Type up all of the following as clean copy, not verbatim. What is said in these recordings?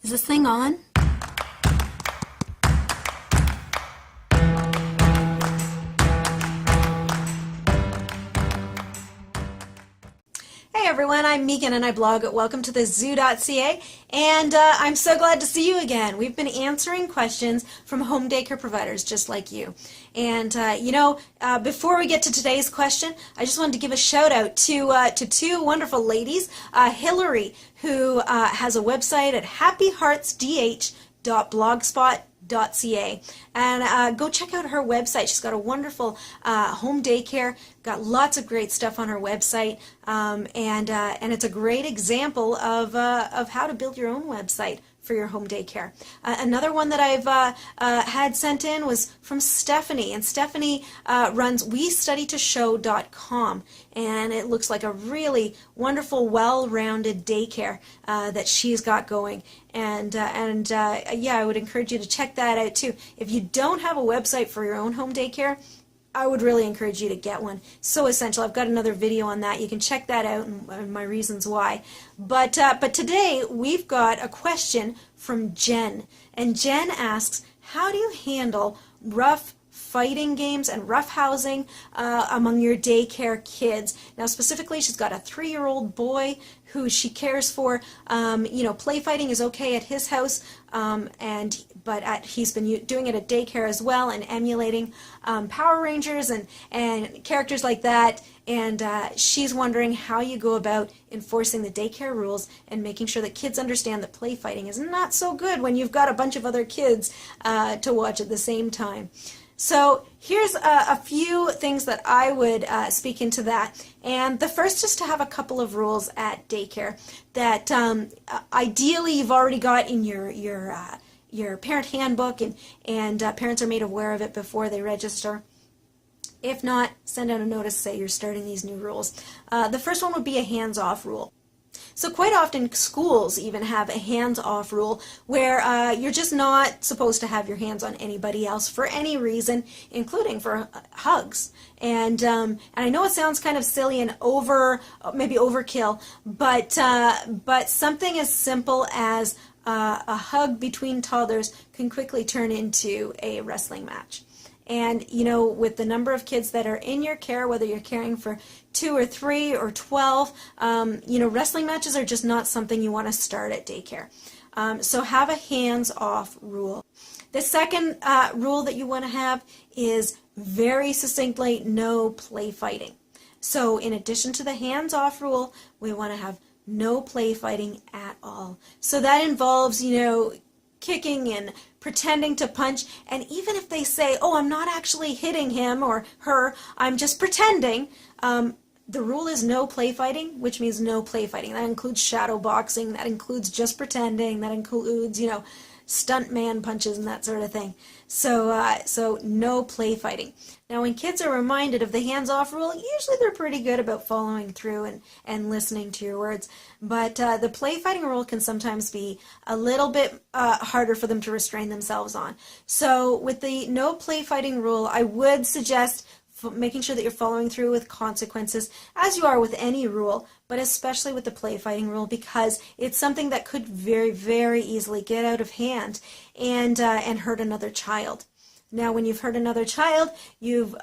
Is this thing on? Hey everyone, I'm Megan and I blog at welcome to the zoo.ca, and I'm so glad to see you again. We've been answering questions from home daycare providers just like you. And before we get to today's question, I just wanted to give a shout out to two wonderful ladies. Hillary, who has a website at happyheartsdh.blogspot.ca, and go check out her website. She's got a wonderful home daycare, got lots of great stuff on her website, and it's a great example of how to build your own website for your home daycare. Another one that I've had sent in was from Stephanie, and Stephanie runs WeStudyToShow.com, and it looks like a really wonderful, well-rounded daycare that she's got going. And I would encourage you to check that out too. If you don't have a website for your own home daycare, I would really encourage you to get one. So essential. I've got another video on that. You can check that out and my reasons why. But today we've got a question from Jen. And Jen asks, how do you handle rough fighting games and rough housing among your daycare kids? Now specifically, she's got a 3-year-old boy who she cares for. Play fighting is okay at his house, but he's been doing it at daycare as well, and emulating Power Rangers and characters like that. And she's wondering how you go about enforcing the daycare rules and making sure that kids understand that play fighting is not so good when you've got a bunch of other kids to watch at the same time. So here's a few things that I would speak into that. And the first is to have a couple of rules at daycare that ideally you've already got in your parent handbook, and parents are made aware of it before they register. If not, send out a notice, say you're starting these new rules. The first one would be a hands-off rule. So quite often schools even have a hands-off rule where you're just not supposed to have your hands on anybody else for any reason, including for hugs. And I know it sounds kind of silly and maybe overkill, but something as simple as a hug between toddlers can quickly turn into a wrestling match. And, with the number of kids that are in your care, whether you're caring for 2 or 3 or 12, wrestling matches are just not something you want to start at daycare. So have a hands-off rule. The second rule that you want to have is very succinctly no play fighting. So in addition to the hands-off rule, we want to have no play fighting at all. So that involves, kicking and pretending to punch, and even if they say, oh, I'm not actually hitting him or her, I'm just pretending, the rule is no play fighting, which means no play fighting. That includes shadow boxing, that includes just pretending, that includes, stunt man punches and that sort of thing. So no play fighting. Now when kids are reminded of the hands-off rule, usually they're pretty good about following through and listening to your words. But the play fighting rule can sometimes be a little bit harder for them to restrain themselves on. So with the no play fighting rule, I would suggest making sure that you're following through with consequences, as you are with any rule, but especially with the play fighting rule, because it's something that could very, very easily get out of hand and hurt another child. Now, when you've hurt another child,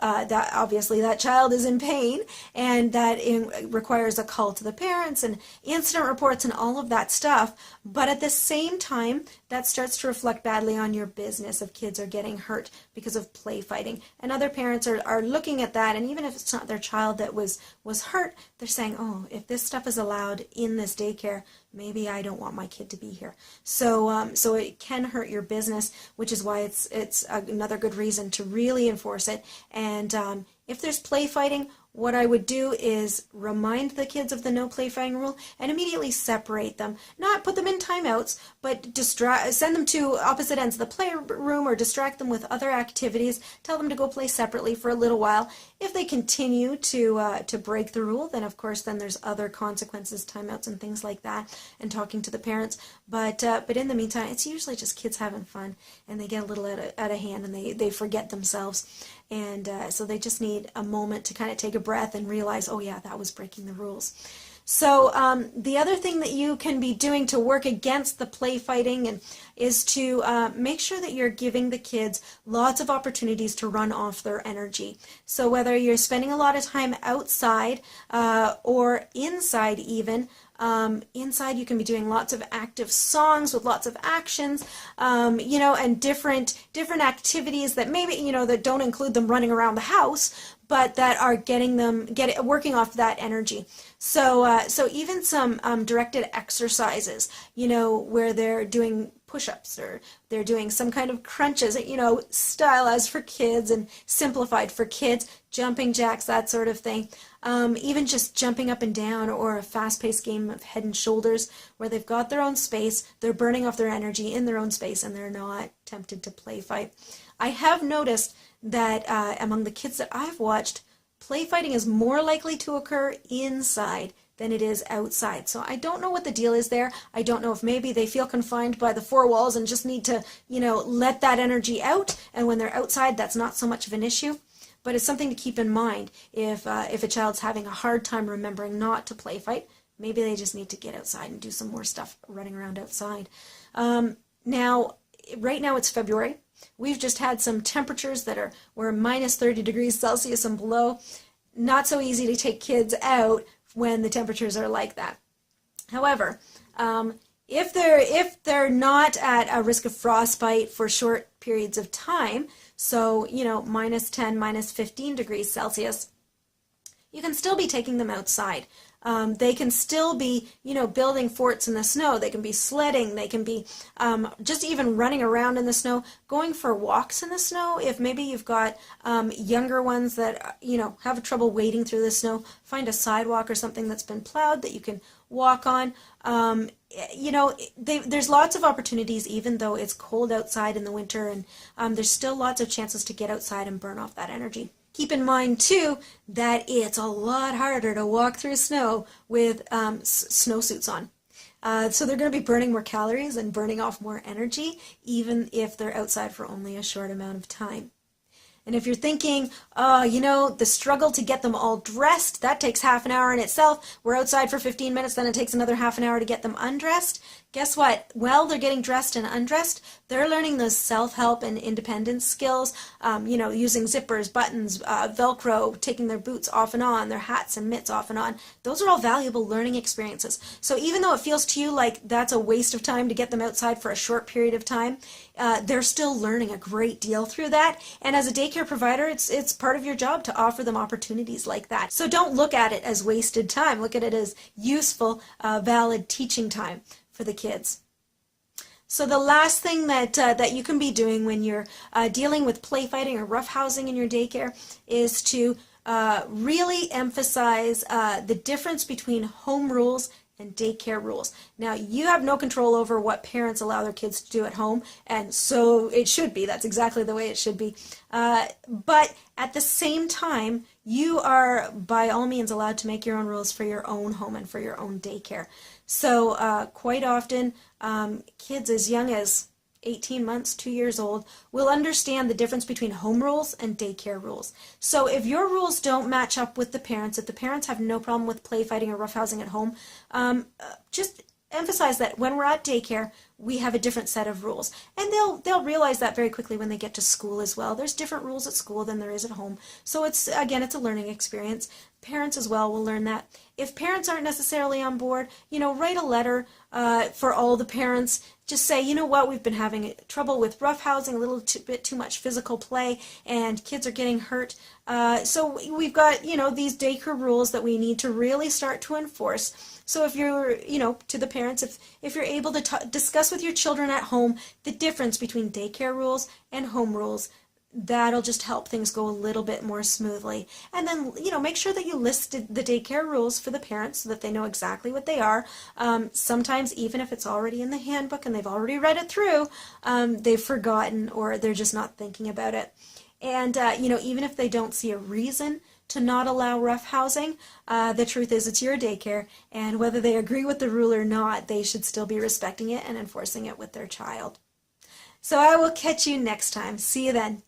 obviously that child is in pain, and that requires a call to the parents and incident reports and all of that stuff. But at the same time, that starts to reflect badly on your business if kids are getting hurt because of play fighting. And other parents are looking at that, and even if it's not their child that was hurt, they're saying, oh, if this stuff is allowed in this daycare, maybe I don't want my kid to be here. So it can hurt your business, which is why it's another good reason to really enforce it. And if there's play fighting, what I would do is remind the kids of the no play fighting rule and immediately separate them. Not put them in timeouts, but send them to opposite ends of the playroom or distract them with other activities. Tell them to go play separately for a little while. If they continue to break the rule, then of course then there's other consequences, timeouts and things like that, and talking to the parents. But in the meantime, it's usually just kids having fun, and they get a little out of hand, and they forget themselves. And so they just need a moment to kind of take a breath and realize, oh yeah, that was breaking the rules. So the other thing that you can be doing to work against the play fighting is to make sure that you're giving the kids lots of opportunities to run off their energy. So whether you're spending a lot of time outside or inside even, inside you can be doing lots of active songs with lots of actions, and different activities that maybe, that don't include them running around the house, but that are working off that energy. So even some directed exercises, where they're doing push-ups or they're doing some kind of crunches, stylized for kids and simplified for kids, jumping jacks, that sort of thing. Even just jumping up and down, or a fast-paced game of head and shoulders where they've got their own space, they're burning off their energy in their own space, and they're not tempted to play fight. I have noticed that among the kids that I've watched, play fighting is more likely to occur inside than it is outside. So I don't know what the deal is there. I don't know if maybe they feel confined by the four walls and just need to, let that energy out, and when they're outside, that's not so much of an issue. But it's something to keep in mind if a child's having a hard time remembering not to play fight. Maybe they just need to get outside and do some more stuff running around outside. Now, right now it's February. We've just had some temperatures that were minus 30 degrees Celsius and below. Not so easy to take kids out when the temperatures are like that. However, if they're not at a risk of frostbite for short periods of time, so minus 10, minus 15 degrees Celsius, you can still be taking them outside. They can still be, building forts in the snow. They can be sledding. They can be just even running around in the snow, going for walks in the snow. If maybe you've got younger ones that, have trouble wading through the snow, find a sidewalk or something that's been plowed that you can walk on. There's lots of opportunities, even though it's cold outside in the winter, and there's still lots of chances to get outside and burn off that energy. Keep in mind, too, that it's a lot harder to walk through snow with snowsuits on. So they're going to be burning more calories and burning off more energy, even if they're outside for only a short amount of time. And if you're thinking, the struggle to get them all dressed, that takes half an hour in itself. We're outside for 15 minutes, then it takes another half an hour to get them undressed. Guess what? While they're getting dressed and undressed, they're learning those self-help and independence skills, using zippers, buttons, Velcro, taking their boots off and on, their hats and mitts off and on. Those are all valuable learning experiences. So even though it feels to you like that's a waste of time to get them outside for a short period of time, they're still learning a great deal through that. And as a daycare provider, it's part of your job to offer them opportunities like that. So don't look at it as wasted time. Look at it as useful, valid teaching time for the kids. So the last thing that you can be doing when you're dealing with play fighting or roughhousing in your daycare is to really emphasize the difference between home rules and daycare rules. Now, you have no control over what parents allow their kids to do at home, and so it should be. That's exactly the way it should be. But at the same time, you are by all means allowed to make your own rules for your own home and for your own daycare. So quite often, kids as young as 18 months, 2 years old, will understand the difference between home rules and daycare rules. So if your rules don't match up with the parents, if the parents have no problem with play fighting or roughhousing at home, just emphasize that when we're at daycare, we have a different set of rules. And they'll realize that very quickly when they get to school as well. There's different rules at school than there is at home. So it's a learning experience. Parents as well will learn that. If parents aren't necessarily on board, write a letter for all the parents. Just say, you know what, we've been having trouble with roughhousing, a little bit too much physical play, and kids are getting hurt. So we've got, these daycare rules that we need to really start to enforce. So if you're, to the parents, if you're able to discuss with your children at home the difference between daycare rules and home rules, that'll just help things go a little bit more smoothly. And then, make sure that you list the daycare rules for the parents so that they know exactly what they are. Sometimes, even if it's already in the handbook and they've already read it through, they've forgotten or they're just not thinking about it. And, even if they don't see a reason to not allow roughhousing, the truth is it's your daycare, and whether they agree with the rule or not, they should still be respecting it and enforcing it with their child. So I will catch you next time. See you then.